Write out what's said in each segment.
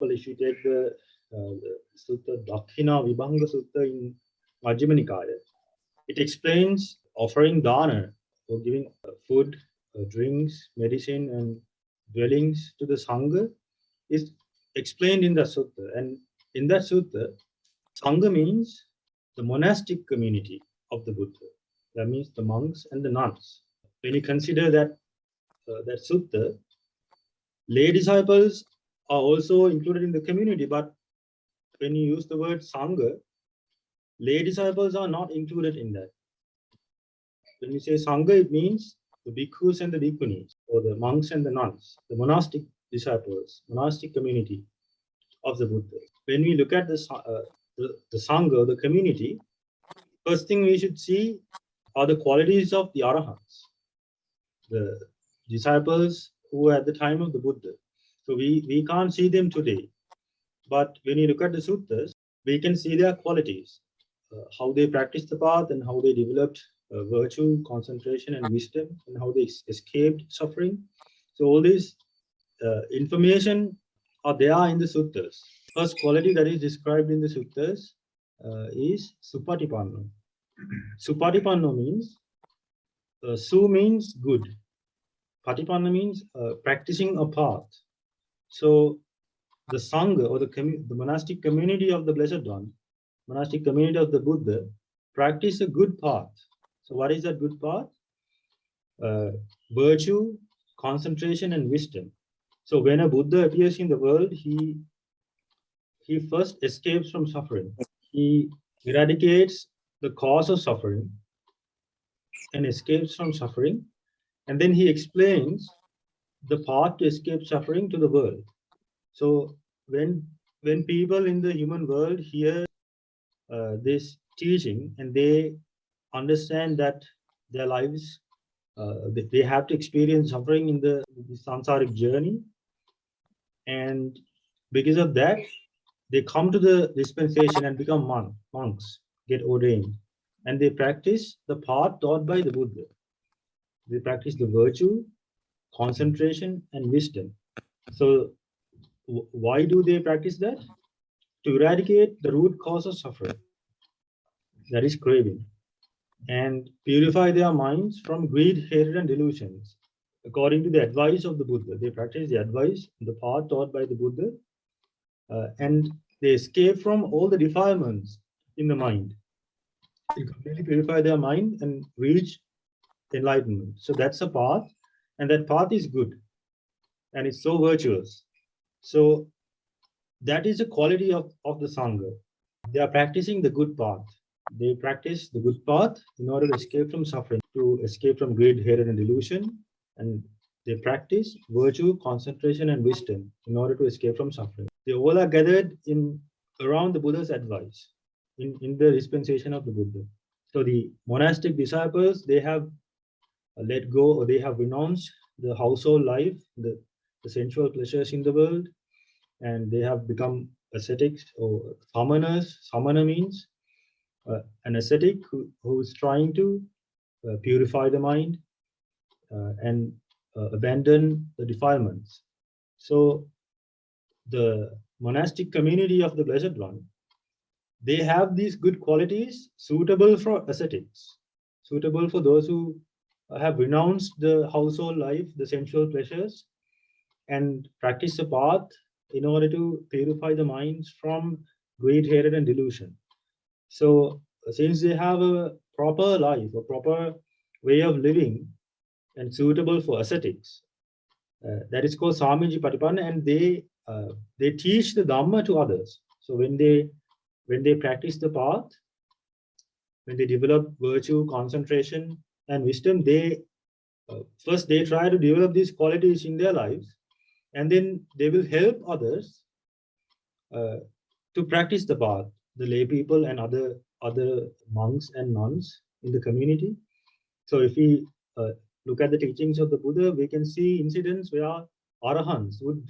Well, if you take the Sutta Dakhina Vibhanga Sutta in Majjhima Nikaya, it explains offering dana, or giving food, drinks, medicine, and dwellings to the Sangha is explained in the Sutta. And in that Sutta, Sangha means the monastic community of the Buddha. That means the monks and the nuns. When you consider that Sutta, lay disciples are also included in the community, but when you use the word Sangha, lay disciples are not included in that. When you say Sangha, it means the bhikkhus and the bhikkhunis, or the monks and the nuns, the monastic disciples, monastic community of the Buddha. When we look at the Sangha, the community, first thing we should see are the qualities of the Arahants, the disciples who were at the time of the Buddha. So we can't see them today. But when you look at the suttas, we can see their qualities, how they practiced the path and how they developed virtue, concentration, and wisdom, and how they escaped suffering. So all these information are there in the suttas. First quality that is described in the suttas is supatipanno. Supatipanno means, su means good. Patipanna means practicing a path. So the Sangha, or the monastic community of the Blessed One, monastic community of the Buddha, practice a good path. So what is that good path? Virtue, concentration, and wisdom. So when a Buddha appears in the world, he first escapes from suffering. He eradicates the cause of suffering and escapes from suffering. And then he explains the path to escape suffering to the world. So when people in the human world hear this teaching, and they understand that their lives, they have to experience suffering in the samsaric journey, and because of that, they come to the dispensation and become monks, get ordained, and they practice the path taught by the Buddha. They practice the virtue, concentration, and wisdom. So why do they practice that? To eradicate the root cause of suffering, that is craving, and purify their minds from greed, hatred, and delusions. According to the advice of the Buddha, they practice the advice, the path taught by the Buddha, and they escape from all the defilements in the mind. They completely purify their mind and reach enlightenment. So that's a path, and that path is good, and it's so virtuous. So that is the quality of the Sangha. They are practicing the good path. They practice the good path in order to escape from suffering, to escape from greed, hatred, and delusion. And they practice virtue, concentration, and wisdom in order to escape from suffering. They all are gathered around the Buddha's advice, in the dispensation of the Buddha. So the monastic disciples, they have let go, or they have renounced the household life, the sensual pleasures in the world, and they have become ascetics or samanas. Samana means an ascetic who is trying to purify the mind and abandon the defilements. So the monastic community of the Blessed One, they have these good qualities suitable for ascetics, suitable for those who have renounced the household life, the sensual pleasures, and practice the path in order to purify the minds from greed, hatred, and delusion. So since they have a proper life, a proper way of living, and suitable for ascetics, that is called Samiji Patipanna, and they teach the Dhamma to others. So when they practice the path, when they develop virtue, concentration, and wisdom, first they try to develop these qualities in their lives, and then they will help others to practice the path, the lay people and other monks and nuns in the community. So if we look at the teachings of the Buddha, we can see incidents where Arahants would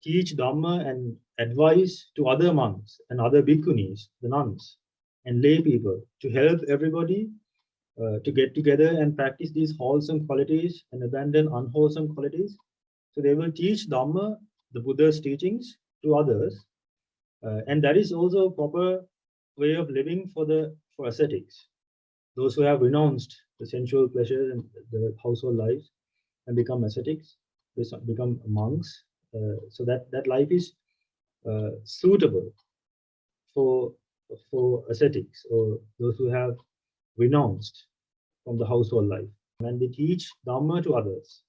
teach Dhamma and advice to other monks and other bhikkhunis, the nuns, and lay people, to help everybody to get together and practice these wholesome qualities and abandon unwholesome qualities. So they will teach Dhamma the Buddha's teachings to others, and that is also a proper way of living for ascetics, those who have renounced the sensual pleasures and the household lives and become ascetics, become monks, so that life is suitable for ascetics or those who have renounced from the household life, and they teach Dhamma to others.